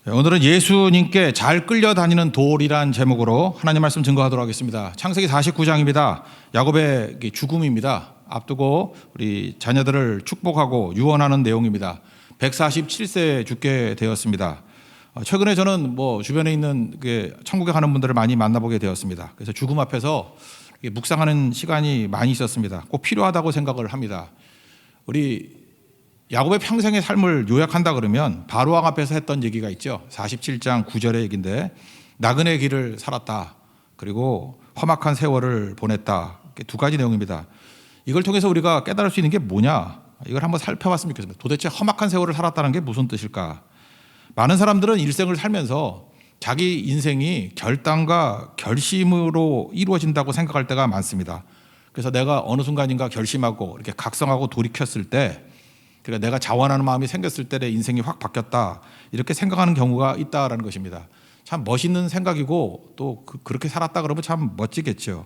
오늘은 예수님께 잘 끌려다니는 돌이란 제목으로 하나님 말씀 증거하도록 하겠습니다. 창세기 49장입니다. 야곱의 죽음입니다. 앞두고 우리 자녀들을 축복하고 유언하는 내용입니다. 147세에 죽게 되었습니다. 최근에 저는 주변에 있는 천국에 가는 분들을 많이 만나보게 되었습니다. 그래서 죽음 앞에서 묵상하는 시간이 많이 있었습니다. 꼭 필요하다고 생각을 합니다. 우리 야곱의 평생의 삶을 요약한다 그러면 바로왕 앞에서 했던 얘기가 있죠. 47장 9절의 얘기인데, 나그네 길을 살았다, 그리고 험악한 세월을 보냈다. 두 가지 내용입니다. 이걸 통해서 우리가 깨달을 수 있는 게 뭐냐, 이걸 한번 살펴봤으면 좋겠습니다. 도대체 험악한 세월을 살았다는 게 무슨 뜻일까? 많은 사람들은 일생을 살면서 자기 인생이 결단과 결심으로 이루어진다고 생각할 때가 많습니다. 그래서 내가 어느 순간인가 결심하고 이렇게 각성하고 돌이켰을 때, 그러니까 내가 자원하는 마음이 생겼을 때 내 인생이 확 바뀌었다, 이렇게 생각하는 경우가 있다라는 것입니다. 참 멋있는 생각이고, 또 그렇게 살았다 그러면 참 멋지겠죠.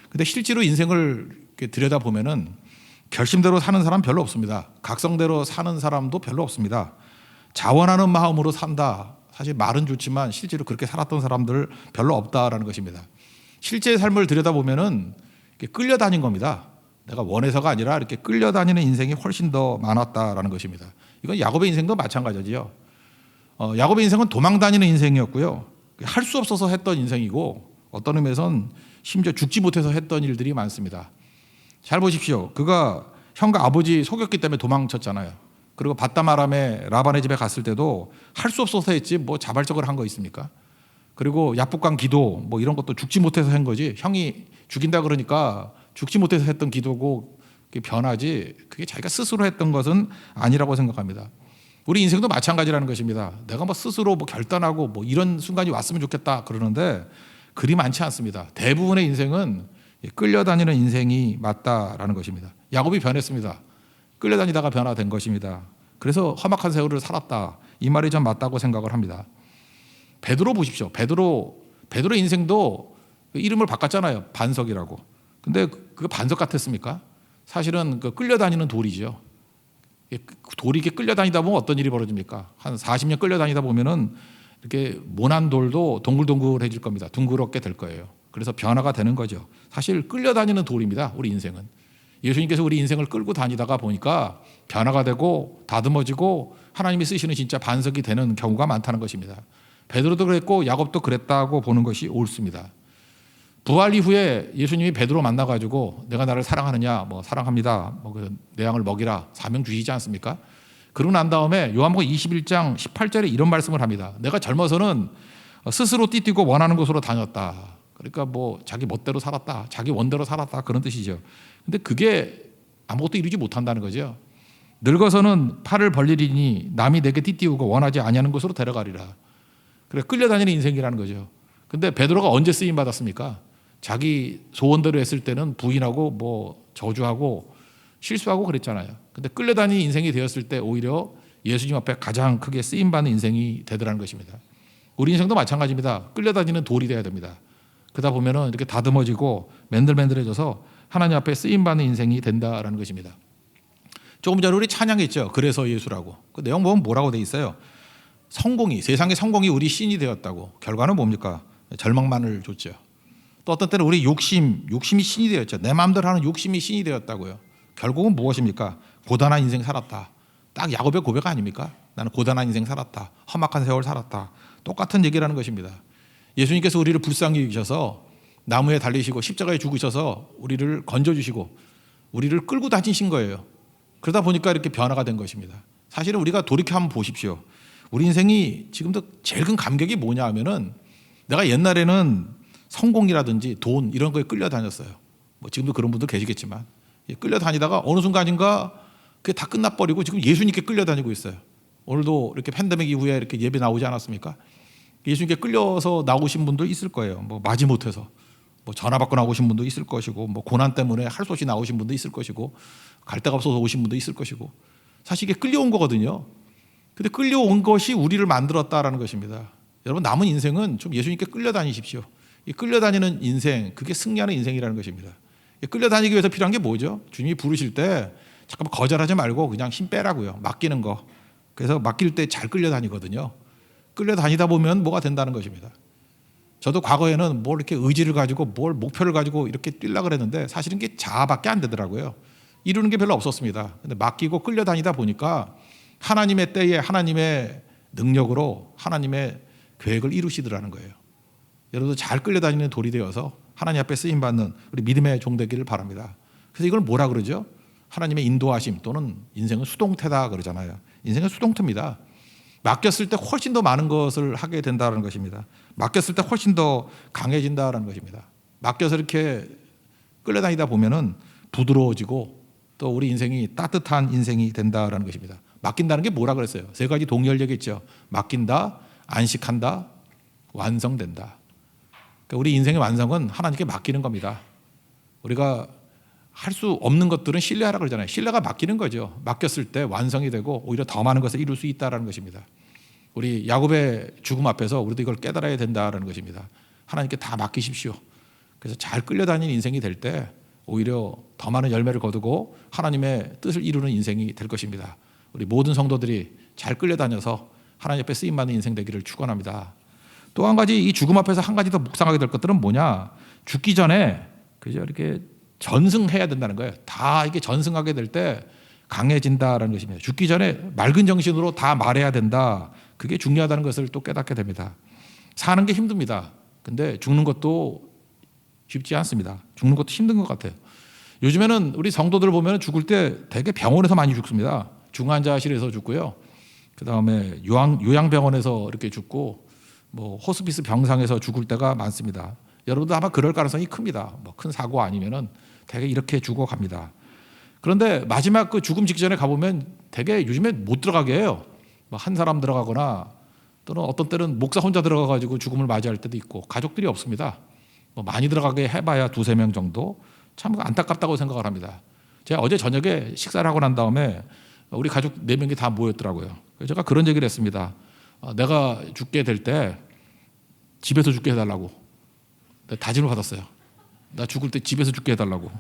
근데 실제로 인생을 들여다보면은 결심대로 사는 사람 별로 없습니다. 각성대로 사는 사람도 별로 없습니다. 자원하는 마음으로 산다, 사실 말은 좋지만 실제로 그렇게 살았던 사람들 별로 없다라는 것입니다. 실제 삶을 들여다보면은 끌려다닌 겁니다. 내가 원해서가 아니라 이렇게 끌려다니는 인생이 훨씬 더 많았다라는 것입니다. 이건 야곱의 인생도 마찬가지죠. 야곱의 인생은 도망다니는 인생이었고요, 할 수 없어서 했던 인생이고, 어떤 의미에선 심지어 죽지 못해서 했던 일들이 많습니다. 잘 보십시오. 그가 형과 아버지 속였기 때문에 도망쳤잖아요. 그리고 바다마람에 라반의 집에 갔을 때도 할 수 없어서 했지 자발적으로 한 거 있습니까? 그리고 약복강 기도 이런 것도 죽지 못해서 한 거지, 형이 죽인다 그러니까 죽지 못해서 했던 기도고 변하지, 그게 자기가 스스로 했던 것은 아니라고 생각합니다. 우리 인생도 마찬가지라는 것입니다. 내가 스스로 결단하고 이런 순간이 왔으면 좋겠다 그러는데 그리 많지 않습니다. 대부분의 인생은 끌려다니는 인생이 맞다라는 것입니다. 야곱이 변했습니다. 끌려다니다가 변화된 것입니다. 그래서 험악한 세월을 살았다, 이 말이 전 맞다고 생각을 합니다. 베드로 보십시오. 베드로의 인생도 이름을 바꿨잖아요. 반석이라고. 근데 그 반석 같았습니까? 사실은 끌려다니는 돌이죠. 돌이 이렇게 끌려다니다 보면 어떤 일이 벌어집니까? 한 40년 끌려다니다 보면은 이렇게 모난 돌도 동글동글해질 겁니다. 둥그렇게 될 거예요. 그래서 변화가 되는 거죠. 사실 끌려다니는 돌입니다, 우리 인생은. 예수님께서 우리 인생을 끌고 다니다가 보니까 변화가 되고 다듬어지고 하나님이 쓰시는 진짜 반석이 되는 경우가 많다는 것입니다. 베드로도 그랬고 야곱도 그랬다고 보는 것이 옳습니다. 부활 이후에 예수님이 베드로 만나가지고 내가 나를 사랑하느냐, 사랑합니다, 내 양을 먹이라, 사명 주시지 않습니까? 그러고 난 다음에 요한복음 21장 18절에 이런 말씀을 합니다. 내가 젊어서는 스스로 띠뛰고 원하는 곳으로 다녔다. 그러니까 자기 멋대로 살았다, 자기 원대로 살았다, 그런 뜻이죠. 근데 그게 아무것도 이루지 못한다는 거죠. 늙어서는 팔을 벌리리니 남이 내게 띠띠우고 원하지 아니하는 곳으로 데려가리라. 그래, 끌려다니는 인생이라는 거죠. 근데 베드로가 언제 쓰임 받았습니까? 자기 소원대로 했을 때는 부인하고 저주하고 실수하고 그랬잖아요. 근데 끌려다니는 인생이 되었을 때 오히려 예수님 앞에 가장 크게 쓰임받는 인생이 되더라는 것입니다. 우리 인생도 마찬가지입니다. 끌려다니는 돌이 돼야 됩니다. 그러다 보면은 이렇게 다듬어지고 맨들맨들해져서 하나님 앞에 쓰임받는 인생이 된다라는 것입니다. 조금 전에 우리 찬양했죠. 그래서 예수라고. 그 내용 보면 뭐라고 돼 있어요? 세상의 성공이 우리 신이 되었다고. 결과는 뭡니까? 절망만을 줬죠. 또 어떤 때는 우리 욕심이 신이 되었죠. 내 마음대로 하는 욕심이 신이 되었다고요. 결국은 무엇입니까? 고단한 인생 살았다. 딱 야곱의 고백 아닙니까? 나는 고단한 인생 살았다, 험악한 세월 살았다. 똑같은 얘기라는 것입니다. 예수님께서 우리를 불쌍히 여기셔서 나무에 달리시고 십자가에 죽으셔서 우리를 건져주시고 우리를 끌고 다니신 거예요. 그러다 보니까 이렇게 변화가 된 것입니다. 사실은 우리가 돌이켜 한번 보십시오. 우리 인생이 지금도 제일 큰 감격이 뭐냐 하면은, 내가 옛날에는 성공이라든지 돈 이런 거에 끌려다녔어요. 지금도 그런 분들 계시겠지만, 끌려다니다가 어느 순간인가 그게 다 끝나버리고 지금 예수님께 끌려다니고 있어요. 오늘도 이렇게 팬데믹 이후에 이렇게 예배 나오지 않았습니까? 예수님께 끌려서 나오신 분도 있을 거예요. 마지못해서 전화 받고 나오신 분도 있을 것이고, 고난 때문에 할 수 없이 나오신 분도 있을 것이고, 갈 데가 없어서 오신 분도 있을 것이고, 사실 이게 끌려온 거거든요. 근데 끌려온 것이 우리를 만들었다라는 것입니다. 여러분, 남은 인생은 좀 예수님께 끌려다니십시오. 이 끌려다니는 인생, 그게 승리하는 인생이라는 것입니다. 끌려다니기 위해서 필요한 게 뭐죠? 주님이 부르실 때 잠깐만 거절하지 말고 그냥 힘 빼라고요. 맡기는 거. 그래서 맡길 때 잘 끌려다니거든요. 끌려다니다 보면 뭐가 된다는 것입니다. 저도 과거에는 뭘 이렇게 의지를 가지고 뭘 목표를 가지고 이렇게 뛰려고 그랬는데 사실은 게 자아밖에 안 되더라고요. 이루는 게 별로 없었습니다. 근데 맡기고 끌려다니다 보니까 하나님의 때에 하나님의 능력으로 하나님의 계획을 이루시더라는 거예요. 여러분도 잘 끌려다니는 돌이 되어서 하나님 앞에 쓰임받는 우리 믿음의 종 되기를 바랍니다. 그래서 이걸 뭐라 그러죠? 하나님의 인도하심 또는 인생은 수동태다 그러잖아요. 인생은 수동태입니다. 맡겼을 때 훨씬 더 많은 것을 하게 된다는 것입니다. 맡겼을 때 훨씬 더 강해진다는 것입니다. 맡겨서 이렇게 끌려다니다 보면은 부드러워지고 또 우리 인생이 따뜻한 인생이 된다는 것입니다. 맡긴다는 게 뭐라 그랬어요? 세 가지 동의어를 얘기했죠. 맡긴다, 안식한다, 완성된다. 그러니까 우리 인생의 완성은 하나님께 맡기는 겁니다. 우리가 할 수 없는 것들은 신뢰하라 그러잖아요. 신뢰가 맡기는 거죠. 맡겼을 때 완성이 되고 오히려 더 많은 것을 이룰 수 있다는 것입니다. 우리 야곱의 죽음 앞에서 우리도 이걸 깨달아야 된다는 것입니다. 하나님께 다 맡기십시오. 그래서 잘 끌려다니는 인생이 될 때 오히려 더 많은 열매를 거두고 하나님의 뜻을 이루는 인생이 될 것입니다. 우리 모든 성도들이 잘 끌려다녀서 하나님 앞에 쓰임받는 인생 되기를 축원합니다. 또 한 가지 이 죽음 앞에서 한 가지 더 묵상하게 될 것들은 뭐냐? 죽기 전에 그죠 이렇게 전승해야 된다는 거예요. 다 이게 전승하게 될 때 강해진다라는 것입니다. 죽기 전에 맑은 정신으로 다 말해야 된다. 그게 중요하다는 것을 또 깨닫게 됩니다. 사는 게 힘듭니다. 근데 죽는 것도 쉽지 않습니다. 죽는 것도 힘든 것 같아요. 요즘에는 우리 성도들 보면 죽을 때 되게 병원에서 많이 죽습니다. 중환자실에서 죽고요. 그 다음에 요양병원에서 이렇게 죽고 뭐 호스피스 병상에서 죽을 때가 많습니다. 여러분도 아마 그럴 가능성이 큽니다. 뭐 큰 사고 아니면은 되게 이렇게 죽어갑니다. 그런데 마지막 그 죽음 직전에 가보면 되게 요즘에 못 들어가게 해요. 뭐 한 사람 들어가거나 또는 어떤 때는 목사 혼자 들어가가지고 죽음을 맞이할 때도 있고 가족들이 없습니다. 뭐 많이 들어가게 해봐야 2-3명 정도. 참 안타깝다고 생각을 합니다. 제가 어제 저녁에 식사를 하고 난 다음에 우리 가족 4명이 다 모였더라고요. 그래서 제가 그런 얘기를 했습니다. 내가 죽게 될 때 집에서 죽게 해달라고 다짐을 받았어요. 나 죽을 때 집에서 죽게 해달라고.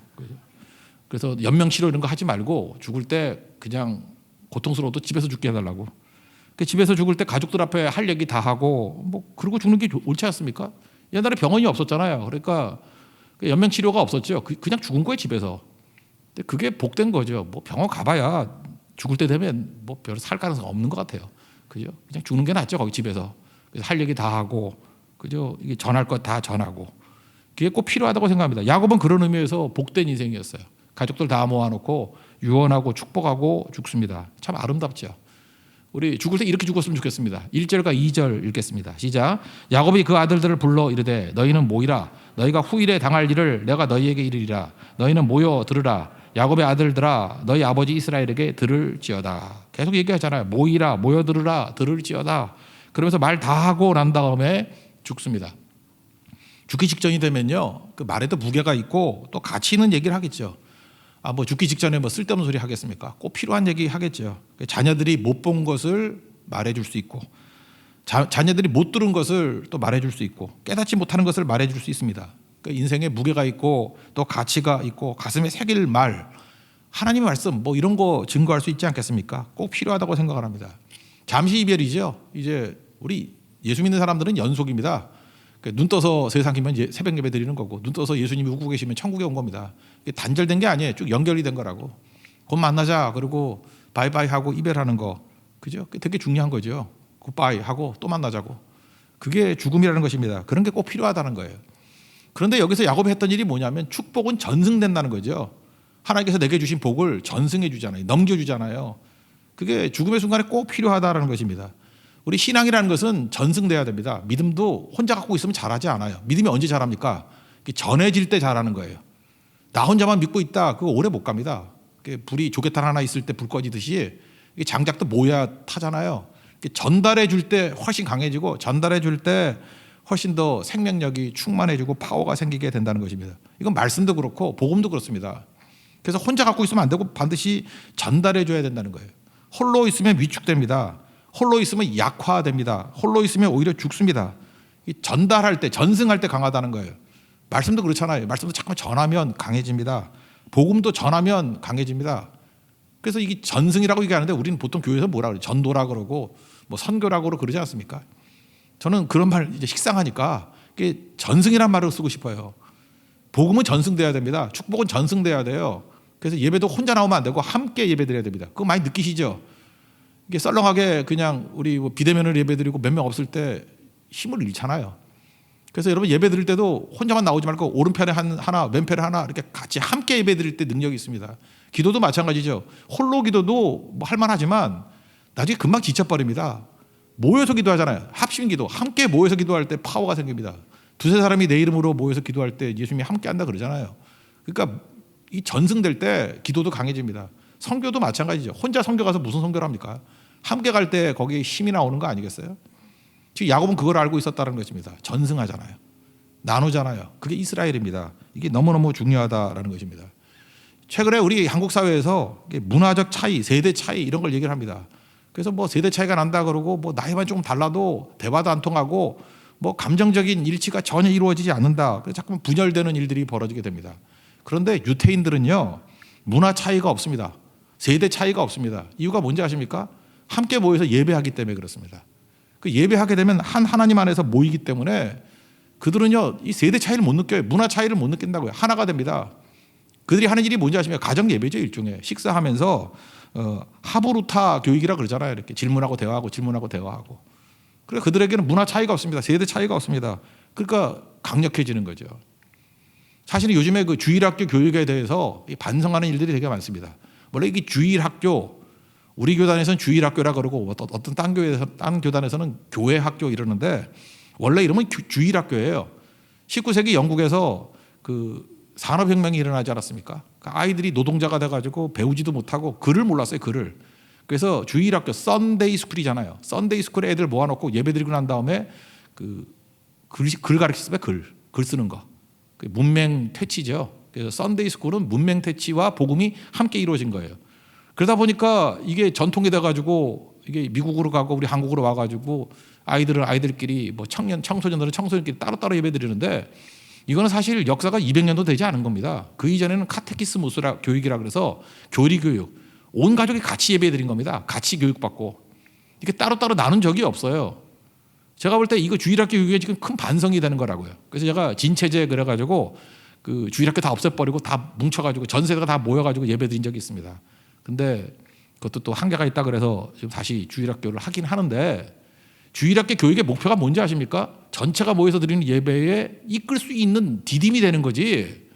그래서 연명치료 이런 거 하지 말고 죽을 때 그냥 고통스러워도 집에서 죽게 해달라고. 집에서 죽을 때 가족들 앞에 할 얘기 다 하고 뭐 그러고 죽는 게 옳지 않습니까? 옛날에 병원이 없었잖아요. 그러니까 연명치료가 없었죠. 그냥 죽은 거예요 집에서. 근데 그게 복된 거죠. 뭐 병원 가봐야 죽을 때 되면 뭐 별 살 가능성 없는 것 같아요. 그죠? 그냥 죽는 게 낫죠 거기 집에서. 그래서 할 얘기 다 하고 그죠? 이게 전할 것 다 전하고. 그게 꼭 필요하다고 생각합니다. 야곱은 그런 의미에서 복된 인생이었어요. 가족들 다 모아놓고 유언하고 축복하고 죽습니다. 참 아름답죠. 우리 죽을 때 이렇게 죽었으면 좋겠습니다. 1절과 2절 읽겠습니다. 시작. 야곱이 그 아들들을 불러 이르되 너희는 모이라. 너희가 후일에 당할 일을 내가 너희에게 이르리라. 너희는 모여 들으라. 야곱의 아들들아 너희 아버지 이스라엘에게 들을지어다. 계속 얘기하잖아요. 모이라 모여 들으라 들을지어다. 그러면서 말 다 하고 난 다음에 죽습니다. 죽기 직전이 되면요 그 말에도 무게가 있고 또 가치 있는 얘기를 하겠죠. 뭐 죽기 직전에 뭐 쓸데없는 소리 하겠습니까? 꼭 필요한 얘기 하겠죠. 자녀들이 못 본 것을 말해줄 수 있고 자녀들이 못 들은 것을 또 말해줄 수 있고 깨닫지 못하는 것을 말해줄 수 있습니다. 그러니까 인생에 무게가 있고 또 가치가 있고 가슴에 새길 말 하나님의 말씀 뭐 이런 거 증거할 수 있지 않겠습니까? 꼭 필요하다고 생각을 합니다. 잠시 이별이죠. 이제 우리 예수 믿는 사람들은 연속입니다. 눈 떠서 세상 기면 새벽 예배 드리는 거고 눈 떠서 예수님이 웃고 계시면 천국에 온 겁니다. 단절된 게 아니에요. 쭉 연결이 된 거라고. 곧 만나자 그리고 바이바이 하고 이별하는 거 그죠? 되게 중요한 거죠. 굿바이 하고 또 만나자고. 그게 죽음이라는 것입니다. 그런 게 꼭 필요하다는 거예요. 그런데 여기서 야곱이 했던 일이 뭐냐면 축복은 전승된다는 거죠. 하나님께서 내게 주신 복을 전승해 주잖아요. 넘겨주잖아요. 그게 죽음의 순간에 꼭 필요하다는 것입니다. 우리 신앙이라는 것은 전승돼야 됩니다. 믿음도 혼자 갖고 있으면 잘하지 않아요. 믿음이 언제 잘합니까? 전해질 때 잘하는 거예요. 나 혼자만 믿고 있다. 그거 오래 못 갑니다. 불이 조개탄 하나 있을 때 불 꺼지듯이 장작도 모여야 타잖아요. 전달해 줄 때 훨씬 강해지고 전달해 줄 때 훨씬 더 생명력이 충만해지고 파워가 생기게 된다는 것입니다. 이건 말씀도 그렇고 복음도 그렇습니다. 그래서 혼자 갖고 있으면 안 되고 반드시 전달해 줘야 된다는 거예요. 홀로 있으면 위축됩니다. 홀로 있으면 약화됩니다. 홀로 있으면 오히려 죽습니다. 전달할 때 전승할 때 강하다는 거예요. 말씀도 그렇잖아요. 말씀도 자꾸 전하면 강해집니다. 복음도 전하면 강해집니다. 그래서 이게 전승이라고 얘기하는데 우리는 보통 교회에서 뭐라 그래요? 전도라 그러고 뭐 선교라고 그러지 않습니까? 저는 그런 말 이제 식상하니까 이게 전승이란 말을 쓰고 싶어요. 복음은 전승돼야 됩니다. 축복은 전승돼야 돼요. 그래서 예배도 혼자 나오면 안 되고 함께 예배드려야 됩니다. 그거 많이 느끼시죠? 이게 썰렁하게 그냥 우리 비대면을 예배드리고 몇 명 없을 때 힘을 잃잖아요. 그래서 여러분 예배드릴 때도 혼자만 나오지 말고 오른편에 하나, 왼편에 하나 이렇게 같이 함께 예배드릴 때 능력이 있습니다. 기도도 마찬가지죠. 홀로 기도도 뭐 할만하지만 나중에 금방 지쳐버립니다. 모여서 기도하잖아요. 합심 기도, 함께 모여서 기도할 때 파워가 생깁니다. 두세 사람이 내 이름으로 모여서 기도할 때 예수님이 함께 한다 그러잖아요. 그러니까 이 전승될 때 기도도 강해집니다. 선교도 마찬가지죠. 혼자 선교 가서 무슨 선교를 합니까? 함께 갈 때 거기에 힘이 나오는 거 아니겠어요? 지금 야곱은 그걸 알고 있었다는 것입니다. 전승하잖아요. 나누잖아요. 그게 이스라엘입니다. 이게 너무너무 중요하다라는 것입니다. 최근에 우리 한국 사회에서 문화적 차이, 세대 차이 이런 걸 얘기를 합니다. 그래서 뭐 세대 차이가 난다 그러고 뭐 나이만 조금 달라도 대화도 안 통하고 뭐 감정적인 일치가 전혀 이루어지지 않는다. 그래서 자꾸 분열되는 일들이 벌어지게 됩니다. 그런데 유태인들은요, 문화 차이가 없습니다. 세대 차이가 없습니다. 이유가 뭔지 아십니까? 함께 모여서 예배하기 때문에 그렇습니다. 그 예배하게 되면 한 하나님 안에서 모이기 때문에 그들은요, 이 세대 차이를 못 느껴요. 문화 차이를 못 느낀다고요. 하나가 됩니다. 그들이 하는 일이 뭔지 아십니까? 가정 예배죠, 일종의. 식사하면서 하부루타 교육이라 그러잖아요. 이렇게 질문하고 대화하고 질문하고 대화하고. 그래서 그들에게는 문화 차이가 없습니다. 세대 차이가 없습니다. 그러니까 강력해지는 거죠. 사실은 요즘에 그 주일학교 교육에 대해서 반성하는 일들이 되게 많습니다. 원래 이게 주일학교, 우리 교단에서는 주일학교라 그러고 어떤 딴 교단에서는 교회학교 이러는데 원래 이름은 주일학교예요. 19세기 영국에서 그 산업혁명이 일어나지 않았습니까? 아이들이 노동자가 돼가지고 배우지도 못하고 글을 몰랐어요, 글을. 그래서 주일학교, 썬데이 스쿨이잖아요. 썬데이 스쿨에 애들 모아놓고 예배드리고 난 다음에 글 가르쳤어요, 글 쓰는 거. 문맹 퇴치죠. 그래서 썬데이 스쿨은 문맹 퇴치와 복음이 함께 이루어진 거예요. 그러다 보니까 이게 전통이 돼가지고 이게 미국으로 가고 우리 한국으로 와가지고 아이들은 아이들끼리 뭐 청소년들은 청소년끼리 따로따로 예배드리는데 이거는 사실 역사가 200년도 되지 않은 겁니다. 그 이전에는 카테키스무스라 교육이라 그래서 교리교육, 온 가족이 같이 예배드린 겁니다. 같이 교육받고 이게 따로따로 나눈 적이 없어요. 제가 볼 때 이거 주일학교 교육에 지금 큰 반성이 되는 거라고요. 그래서 제가 진체제 그래가지고 그 주일학교 다 없애버리고 다 뭉쳐가지고 전 세대가 다 모여가지고 예배드린 적이 있습니다. 근데 그것도 또 한계가 있다 그래서 지금 다시 주일학교를 하긴 하는데 주일학교 교육의 목표가 뭔지 아십니까? 전체가 모여서 드리는 예배에 이끌 수 있는 디딤이 되는 거지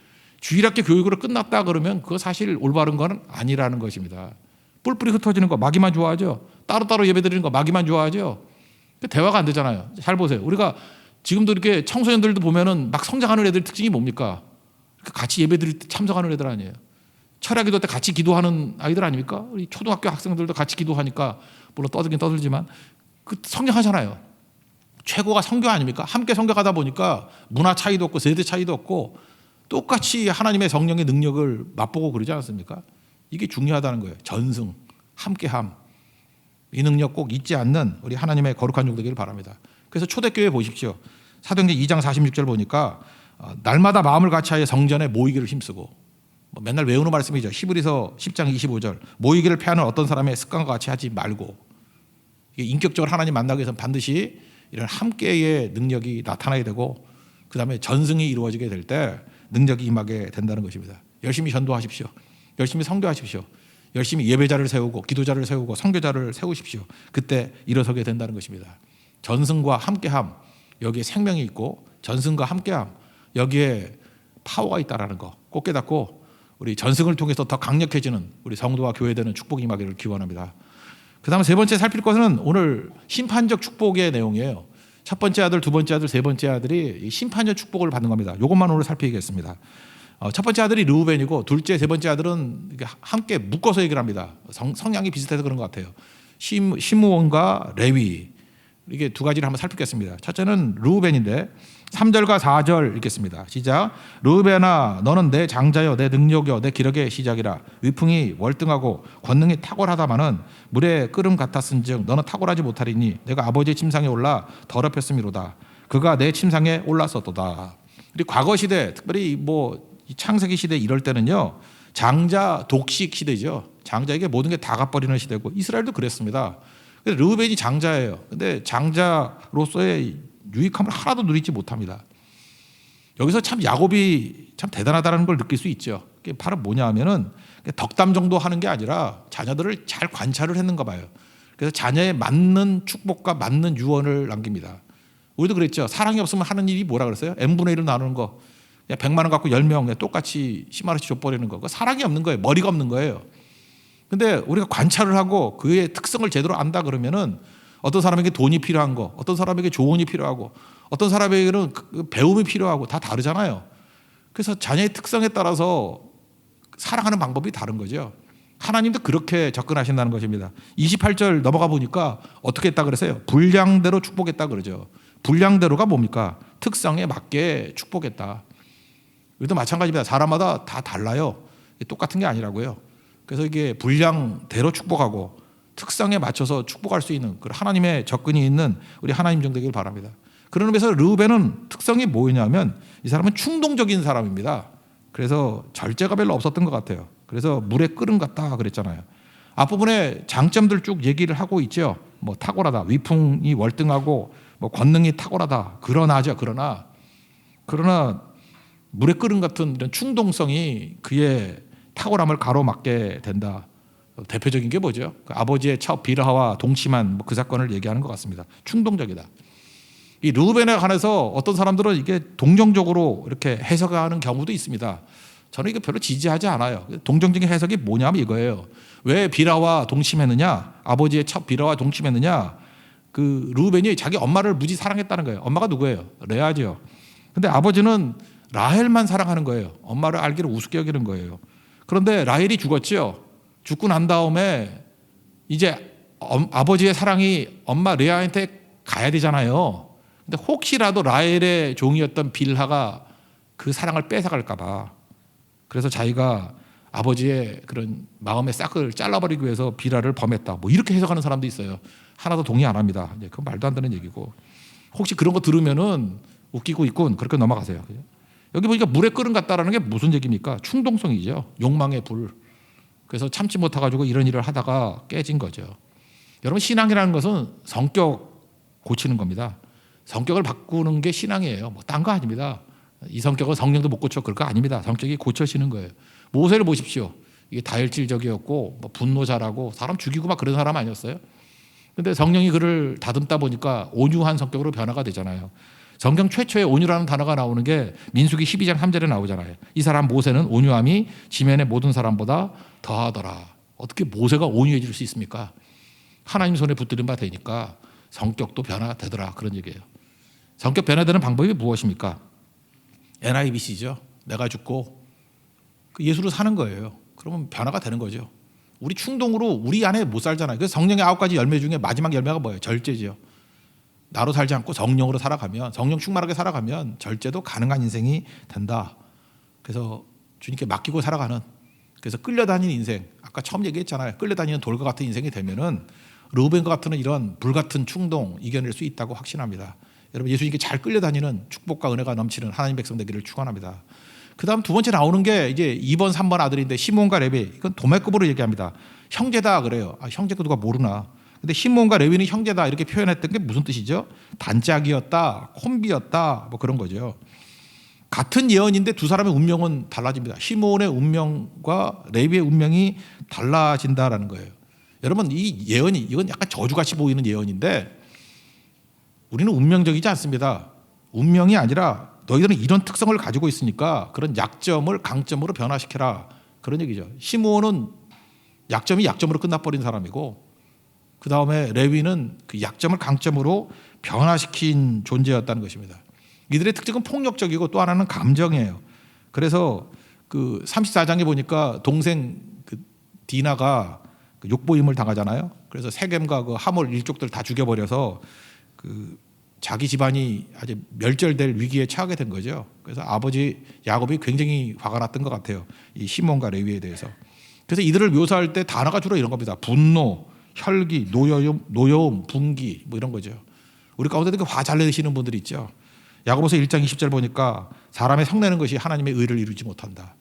주일학교 교육으로 끝났다 그러면 그거 사실 올바른 건 아니라는 것입니다. 뿔뿔이 흩어지는 거 마귀만 좋아하죠. 따로따로 예배드리는 거 마귀만 좋아하죠. 대화가 안 되잖아요. 잘 보세요. 우리가 지금도 이렇게 청소년들도 보면은 막 성장하는 애들 특징이 뭡니까? 같이 예배드릴 때 참석하는 애들 아니에요. 철야기도 때 같이 기도하는 아이들 아닙니까? 우리 초등학교 학생들도 같이 기도하니까 물론 떠들긴 떠들지만 성장하잖아요. 최고가 성교 아닙니까? 함께 성교하다 보니까 문화 차이도 없고 세대 차이도 없고 똑같이 하나님의 성령의 능력을 맛보고 그러지 않습니까? 이게 중요하다는 거예요. 전승, 함께함. 이 능력 꼭 잊지 않는 우리 하나님의 거룩한 종 되기를 바랍니다. 그래서 초대교회 보십시오. 사도행전 2장 46절 보니까 날마다 마음을 같이하여 성전에 모이기를 힘쓰고 맨날 외우는 말씀이죠. 히브리서 10장 25절 모이기를 패하는 어떤 사람의 습관과 같이 하지 말고 인격적으로 하나님 만나기 위해서는 반드시 이런 함께의 능력이 나타나야 되고 그 다음에 전승이 이루어지게 될 때 능력이 임하게 된다는 것입니다. 열심히 전도하십시오. 열심히 선교하십시오. 열심히 예배자를 세우고 기도자를 세우고 선교자를 세우십시오. 그때 일어서게 된다는 것입니다. 전승과 함께함, 여기에 생명이 있고 전승과 함께함, 여기에 파워가 있다는 거 꼭 깨닫고 우리 전승을 통해서 더 강력해지는 우리 성도와 교회되는 축복이 임하기를 기원합니다. 그 다음에 세 번째 살필 것은 오늘 심판적 축복의 내용이에요. 첫 번째 아들, 두 번째 아들, 세 번째 아들이 심판적 축복을 받는 겁니다. 이것만 오늘 살피겠습니다. 첫 번째 아들이 르우벤이고 둘째, 세 번째 아들은 함께 묶어서 얘기를 합니다. 성향이 비슷해서 그런 것 같아요. 시므온과 레위, 이게 두 가지를 한번 살피겠습니다. 첫째는 르우벤인데 3절과 4절 읽겠습니다. 시작. 르우벤아 너는 내 장자여 내 능력여 내 기력의 시작이라. 위풍이 월등하고 권능이 탁월하다마는 물의 끓음 같았은즉 너는 탁월하지 못하리니 내가 아버지의 침상에 올라 더럽혔음이로다. 그가 내 침상에 올랐었도다. 우리 과거 시대 특별히 뭐 창세기 시대 이럴 때는요 장자 독식 시대죠. 장자에게 모든 게 다 갚버리는 시대고 이스라엘도 그랬습니다. 르우벤이 장자예요. 근데 장자로서의 유익함을 하나도 누리지 못합니다. 여기서 참 야곱이 참 대단하다는 걸 느낄 수 있죠. 그게 바로 뭐냐 하면은 덕담 정도 하는 게 아니라 자녀들을 잘 관찰을 했는가 봐요. 그래서 자녀에 맞는 축복과 맞는 유언을 남깁니다. 우리도 그랬죠. 사랑이 없으면 하는 일이 뭐라 그랬어요? n분의 1을 나누는 거. 100만 원 갖고 10명 똑같이 10만 원씩 줘버리는 거. 그거 사랑이 없는 거예요. 머리가 없는 거예요. 근데 우리가 관찰을 하고 그의 특성을 제대로 안다 그러면은 어떤 사람에게 돈이 필요한 거, 어떤 사람에게 조언이 필요하고, 어떤 사람에게는 배움이 필요하고 다 다르잖아요. 그래서 자녀의 특성에 따라서 사랑하는 방법이 다른 거죠. 하나님도 그렇게 접근하신다는 것입니다. 28절 넘어가 보니까 어떻게 했다 그랬어요? 분량대로 축복했다 그러죠. 분량대로가 뭡니까? 특성에 맞게 축복했다. 우리도 마찬가지입니다. 사람마다 다 달라요. 똑같은 게 아니라고요. 그래서 이게 분량대로 축복하고 특성에 맞춰서 축복할 수 있는 그런 하나님의 접근이 있는 우리 하나님 종 되길 바랍니다. 그런 의미에서 르우벤은 특성이 뭐냐면 이 사람은 충동적인 사람입니다. 그래서 절제가 별로 없었던 것 같아요. 그래서 물에 끓은 같다 그랬잖아요. 앞부분에 장점들 쭉 얘기를 하고 있죠. 뭐 탁월하다, 위풍이 월등하고 뭐 권능이 탁월하다. 그러나 물에 끓은 같은 이런 충동성이 그의 탁월함을 가로막게 된다. 대표적인 게 뭐죠? 그 아버지의 첫 비라와 동침한 그 사건을 얘기하는 것 같습니다. 충동적이다. 이 르우벤에 관해서 어떤 사람들은 이게 동정적으로 이렇게 해석하는 경우도 있습니다. 저는 이거 별로 지지하지 않아요. 동정적인 해석이 뭐냐면 이거예요. 왜 비라와 동침했느냐? 아버지의 첫 비라와 동침했느냐? 그 르우벤이 자기 엄마를 무지 사랑했다는 거예요. 엄마가 누구예요? 레아죠. 근데 아버지는 라헬만 사랑하는 거예요. 엄마를 알기를 우습게 여기는 거예요. 그런데 라헬이 죽었죠. 죽고 난 다음에 이제 아버지의 사랑이 엄마 레아한테 가야 되잖아요. 근데 혹시라도 라헬의 종이었던 빌하가 그 사랑을 뺏어갈까 봐 그래서 자기가 아버지의 그런 마음의 싹을 잘라버리기 위해서 비라를 범했다. 뭐 이렇게 해석하는 사람도 있어요. 하나도 동의 안 합니다. 그건 말도 안 되는 얘기고 혹시 그런 거 들으면은 웃기고 있군 그렇게 넘어가세요. 여기 보니까 물에 끓은 같다라는 게 무슨 얘기입니까? 충동성이죠. 욕망의 불. 그래서 참지 못해가지고 이런 일을 하다가 깨진 거죠. 여러분 신앙이라는 것은 성격 고치는 겁니다. 성격을 바꾸는 게 신앙이에요. 뭐 딴 거 아닙니다. 이 성격은 성령도 못 고쳐 그럴 거 아닙니다. 성격이 고쳐지는 거예요. 모세를 보십시오. 이게 다혈질적이었고 뭐 분노 잘하고 사람 죽이고 막 그런 사람 아니었어요. 근데 성령이 그를 다듬다 보니까 온유한 성격으로 변화가 되잖아요. 성경 최초의 온유라는 단어가 나오는 게 민수기 12장 3절에 나오잖아요. 이 사람 모세는 온유함이 지면의 모든 사람보다 더하더라. 어떻게 모세가 온유해질 수 있습니까? 하나님 손에 붙들린 바 되니까 성격도 변화되더라 그런 얘기예요. 성격 변화되는 방법이 무엇입니까? NIBC죠. 내가 죽고 예수로 사는 거예요. 그러면 변화가 되는 거죠. 우리 충동으로 우리 안에 못 살잖아요. 그래서 성령의 9가지 열매 중에 마지막 열매가 뭐예요? 절제죠. 나로 살지 않고 성령으로 살아가면 성령 충만하게 살아가면 절제도 가능한 인생이 된다. 그래서 주님께 맡기고 살아가는 그래서 끌려다니는 인생 아까 처음 얘기했잖아요. 끌려다니는 돌과 같은 인생이 되면은 르우벤과 같은 이런 불같은 충동 이겨낼 수 있다고 확신합니다. 여러분 예수님께 잘 끌려다니는 축복과 은혜가 넘치는 하나님 백성 되기를 축원합니다. 그다음 두 번째 나오는 게 이제 2번 3번 아들인데 시몬과 레위 이건 도매급으로 얘기합니다. 형제다 그래요. 형제가 누가 모르나. 근데 시몬과 레위는 형제다 이렇게 표현했던 게 무슨 뜻이죠? 단짝이었다, 콤비였다 뭐 그런 거죠. 같은 예언인데 두 사람의 운명은 달라집니다. 시몬의 운명과 레위의 운명이 달라진다라는 거예요. 여러분 이 예언이 이건 약간 저주같이 보이는 예언인데 우리는 운명적이지 않습니다. 운명이 아니라 너희들은 이런 특성을 가지고 있으니까 그런 약점을 강점으로 변화시켜라 그런 얘기죠. 시몬은 약점이 약점으로 끝나버린 사람이고 그 다음에 레위는 그 약점을 강점으로 변화시킨 존재였다는 것입니다. 이들의 특징은 폭력적이고 또 하나는 감정이에요. 그래서 그 34장에 보니까 동생 그 디나가 그 욕보임을 당하잖아요. 그래서 세겜과 그 하몰 일족들 다 죽여버려서 그 자기 집안이 아주 멸절될 위기에 처하게 된 거죠. 그래서 아버지 야곱이 굉장히 화가 났던 것 같아요. 이 시몬과 레위에 대해서. 그래서 이들을 묘사할 때 단어가 주로 이런 겁니다. 분노, 혈기, 노여움, 분기 뭐 이런 거죠. 우리 가운데 이렇게 화 잘 내시는 분들이 있죠. 야고보서 1장 20절 보니까 사람의 성내는 것이 하나님의 의를 이루지 못한다.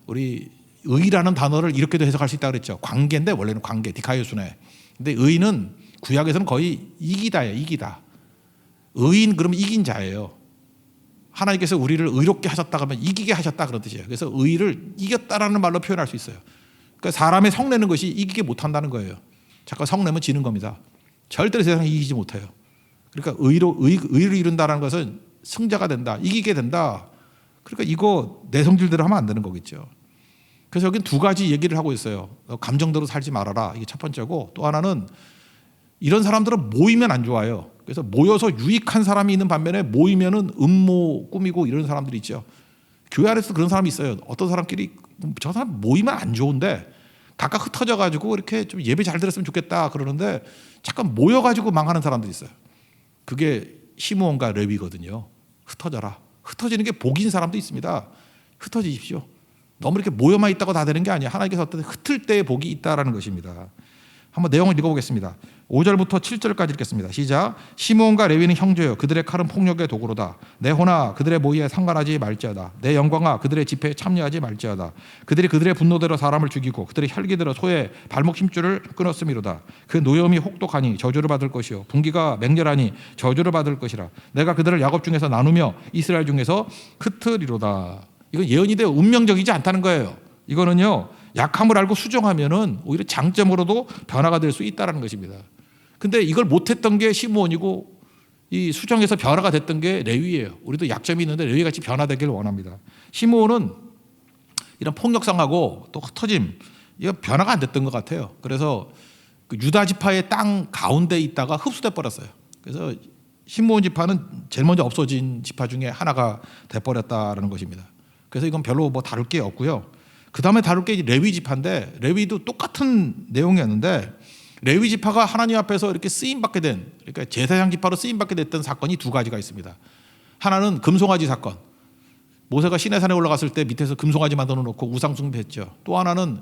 우리 의라는 단어를 이렇게도 해석할 수 있다고 그랬죠. 관계인데 원래는 관계, 디카이오스네. 근데 의는 구약에서는 거의 이기다예요. 이기다. 의인 그러면 이긴 자예요. 하나님께서 우리를 의롭게 하셨다 하면 이기게 하셨다 그런 뜻이에요. 그래서 의를 이겼다라는 말로 표현할 수 있어요. 그러니까 사람의 성내는 것이 이기게 못한다는 거예요. 잠깐 성내면 지는 겁니다. 절대로 세상에 이기지 못해요. 그러니까 의를 이룬다는 것은 승자가 된다. 이기게 된다. 그러니까 이거 내 성질대로 하면 안 되는 거겠죠. 그래서 여기는 두 가지 얘기를 하고 있어요. 감정대로 살지 말아라. 이게 첫 번째고, 또 하나는 이런 사람들은 모이면 안 좋아요. 그래서 모여서 유익한 사람이 있는 반면에 모이면은 음모 꾸미고 이런 사람들이 있죠. 교회 안에서 그런 사람이 있어요. 어떤 사람끼리 저 사람 모이면 안 좋은데 각각 흩어져 가지고 이렇게 좀 예배 잘 들었으면 좋겠다 그러는데 잠깐 모여 가지고 망하는 사람들이 있어요. 그게 시므온과 레위거든요. 흩어져라. 흩어지는 게 복인 사람도 있습니다. 흩어지십시오. 너무 이렇게 모여만 있다고 다 되는 게 아니에요. 하나님께서 어떤 흩을 때의 복이 있다라는 것입니다. 한번 내용을 읽어보겠습니다. 5절부터 7절까지 읽겠습니다. 시작. 시므온과 레위는 형제여, 그들의 칼은 폭력의 도구로다. 내 호나 그들의 모의에 상관하지 말지어다. 내 영광아 그들의 집회에 참여하지 말지어다. 그들이 그들의 분노대로 사람을 죽이고 그들의 혈기대로 소의 발목 힘줄을 끊었음이로다. 그 노염이 혹독하니 저주를 받을 것이요 분기가 맹렬하니 저주를 받을 것이라. 내가 그들을 야곱 중에서 나누며 이스라엘 중에서 흩으리로다. 이건 예언이 되어 운명적이지 않다는 거예요. 이거는요, 약함을 알고 수정하면은 오히려 장점으로도 변화가 될 수 있다는 것입니다. 근데 이걸 못했던 게 시므온이고 이 수정해서 변화가 됐던 게 레위예요. 우리도 약점이 있는데 레위같이 변화되기를 원합니다. 시므온은 이런 폭력성하고 또 흩어짐, 이거 변화가 안 됐던 것 같아요. 그래서 그 유다 지파의 땅 가운데 있다가 흡수돼 버렸어요. 그래서 시므온 지파는 제일 먼저 없어진 지파 중에 하나가 돼버렸다는 것입니다. 그래서 이건 별로 뭐 다룰 게 없고요. 그 다음에 다룰 게 레위 지파인데, 레위도 똑같은 내용이었는데 레위 지파가 하나님 앞에서 이렇게 쓰임받게 된, 그러니까 제사장 지파로 쓰임받게 됐던 사건이 두 가지가 있습니다. 하나는 금송아지 사건. 모세가 시내산에 올라갔을 때 밑에서 금송아지 만들어 놓고 우상 숭배했죠. 또 하나는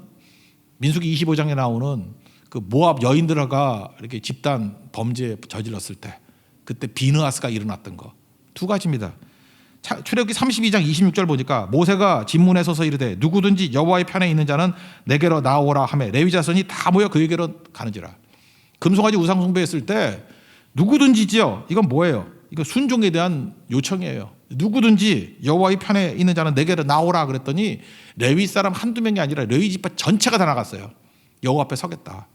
민수기 25장에 나오는 그 모압 여인들과 이렇게 집단 범죄 저질렀을 때 그때 비느하스가 일어났던 거. 두 가지입니다. 출애굽기 32장 26절 보니까 모세가 진문에 서서 이르되 누구든지 여호와의 편에 있는 자는 내게로 나오라 하매 레위 자손이 다 모여 그에게로 가는지라. 금송아지 우상 숭배했을 때 누구든지지요. 이건 뭐예요? 이거 순종에 대한 요청이에요. 누구든지 여호와의 편에 있는 자는 내게로 나오라 그랬더니 레위 사람 한두 명이 아니라 레위 지파 전체가 다 나갔어요. 여호와 앞에 서겠다.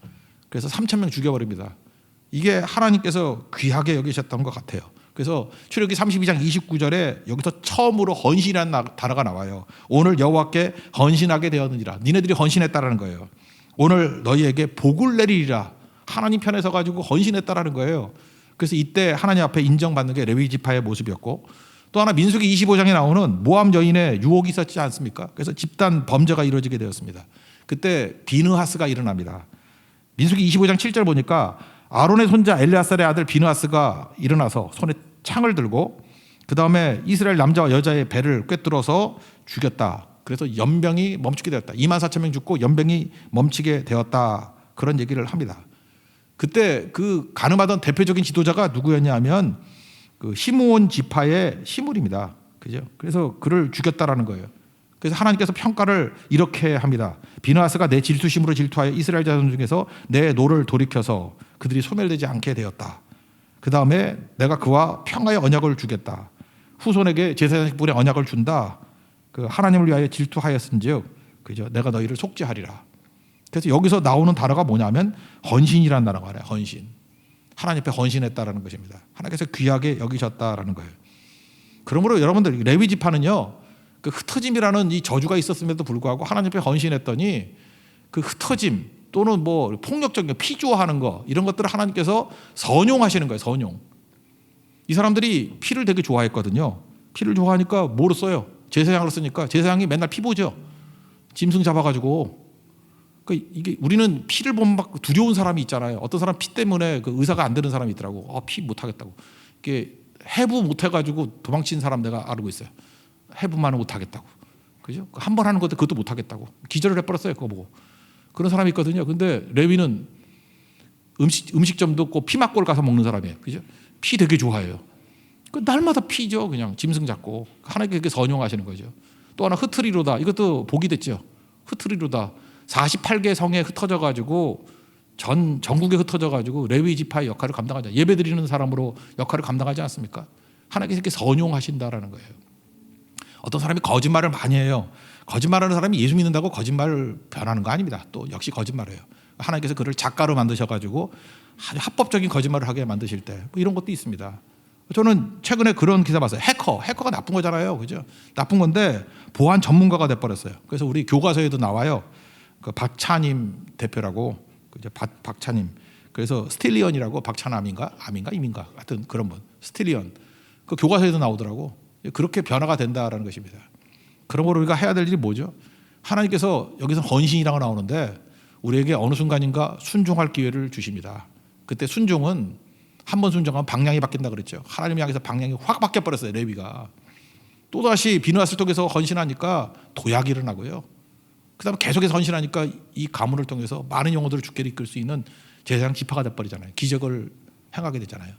그래서 3,000명 죽여버립니다. 이게 하나님께서 귀하게 여기셨던 것 같아요. 그래서 출애굽기 32장 29절에 여기서 처음으로 헌신이라는 단어가 나와요. 오늘 여호와께 헌신하게 되었느니라. 니네들이 헌신했다라는 거예요. 오늘 너희에게 복을 내리리라. 하나님 편에 서 가지고 헌신했다라는 거예요. 그래서 이때 하나님 앞에 인정받는 게 레위 지파의 모습이었고, 또 하나 민수기 25장에 나오는 모압 여인의 유혹이 있었지 않습니까? 그래서 집단 범죄가 이루어지게 되었습니다. 그때 비느하스가 일어납니다. 민수기 25장 7절 보니까 아론의 손자 엘르아살의 아들 비느하스가 일어나서 손에 창을 들고 그 다음에 이스라엘 남자와 여자의 배를 꿰뚫어서 죽였다. 그래서 연병이 멈추게 되었다. 24,000명 죽고 연병이 멈추게 되었다. 그런 얘기를 합니다. 그때 그 가늠하던 대표적인 지도자가 누구였냐면 그 시므온 지파의 시므입니다. 그죠? 그래서 그를 죽였다라는 거예요. 그래서 하나님께서 평가를 이렇게 합니다. 비느하스가 내 질투심으로 질투하여 이스라엘 자손 중에서 내 노를 돌이켜서 그들이 소멸되지 않게 되었다. 그 다음에 내가 그와 평화의 언약을 주겠다. 후손에게 제사장식분의 언약을 준다. 그 하나님을 위하여 질투하였은즉, 그죠? 내가 너희를 속죄하리라. 그래서 여기서 나오는 단어가 뭐냐면 헌신이라는 단어가 나와요. 헌신. 하나님 앞에 헌신했다라는 것입니다. 하나님께서 귀하게 여기셨다라는 거예요. 그러므로 여러분들 레위 지파는요, 그 흩어짐이라는 이 저주가 있었음에도 불구하고 하나님 앞에 헌신했더니 그 흩어짐 또는 뭐 폭력적인 피조하는 거 이런 것들을 하나님께서 선용하시는 거예요. 선용. 이 사람들이 피를 되게 좋아했거든요. 피를 좋아하니까 뭐로 써요? 제사장으로 쓰니까 제사장이 맨날 피 보죠. 짐승 잡아가지고. 그러니까 이게 우리는 피를 보면 막 두려운 사람이 있잖아요. 어떤 사람 피 때문에 그 의사가 안 되는 사람이 있더라고. 피 못하겠다고. 이게 해부 못해가지고 도망친 사람 내가 알고 있어요. 해부만은 못하겠다고. 그죠? 한 번 하는 것도 그것도 못하겠다고. 기절을 해버렸어요. 그거 보고. 그런 사람이 있거든요. 근데 레위는 음식점도 없고 피막골 가서 먹는 사람이에요. 그죠? 피 되게 좋아해요. 그 날마다 피죠. 그냥 짐승 잡고. 하나님께 그렇게 선용하시는 거죠. 또 하나 흩으리로다. 이것도 복이 됐죠. 흩으리로다. 48개 성에 흩어져 가지고 전국에 흩어져 가지고 레위 지파의 역할을 감당하자. 예배드리는 사람으로 역할을 감당하지 않습니까? 하나님께서 이렇게 선용하신다라는 거예요. 어떤 사람이 거짓말을 많이 해요. 거짓말하는 사람이 예수 믿는다고 거짓말을 변하는 거 아닙니다. 또 역시 거짓말이에요. 하나님께서 그를 작가로 만드셔가지고 아주 합법적인 거짓말을 하게 만드실 때 뭐 이런 것도 있습니다. 저는 최근에 그런 기사 봤어요. 해커가 나쁜 거잖아요, 그죠? 나쁜 건데 보안 전문가가 돼버렸어요. 그래서 우리 교과서에도 나와요. 그 박찬임 대표라고, 그죠? 박찬임. 그래서 스틸리언이라고 박찬암인가 임인가 하여튼 그런 분, 스틸리언. 그 교과서에도 나오더라고. 그렇게 변화가 된다라는 것입니다. 그런 걸 우리가 해야 될 일이 뭐죠? 하나님께서 여기서 헌신이라고 나오는데 우리에게 어느 순간인가 순종할 기회를 주십니다. 그때 순종은 한 번 순종하면 방향이 바뀐다 그랬죠. 하나님 향해서 방향이 확 바뀌어 버렸어요. 레위가. 또다시 비누아스를 통해서 헌신하니까 도약이 일어나고요. 그다음에 계속해서 헌신하니까 이 가문을 통해서 많은 영혼들을 주께 이끌 수 있는 제사장 지파가 돼버리잖아요. 기적을 행하게 되잖아요.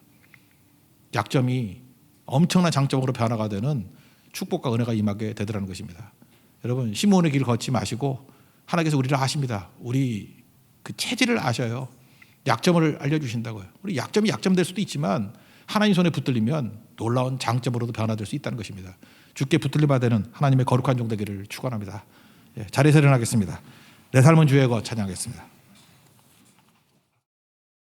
약점이 엄청난 장점으로 변화가 되는 축복과 은혜가 임하게 되더라는 것입니다. 여러분 시므온의 길을 걷지 마시고 하나님께서 우리를 아십니다. 우리 그 체질을 아셔요. 약점을 알려주신다고요. 우리 약점이 약점될 수도 있지만 하나님 손에 붙들리면 놀라운 장점으로도 변화될 수 있다는 것입니다. 주께 붙들림받아 되는 하나님의 거룩한 종 되기를 축원합니다. 자리에서 일어나겠습니다. 내 삶은 주의 것 찬양하겠습니다.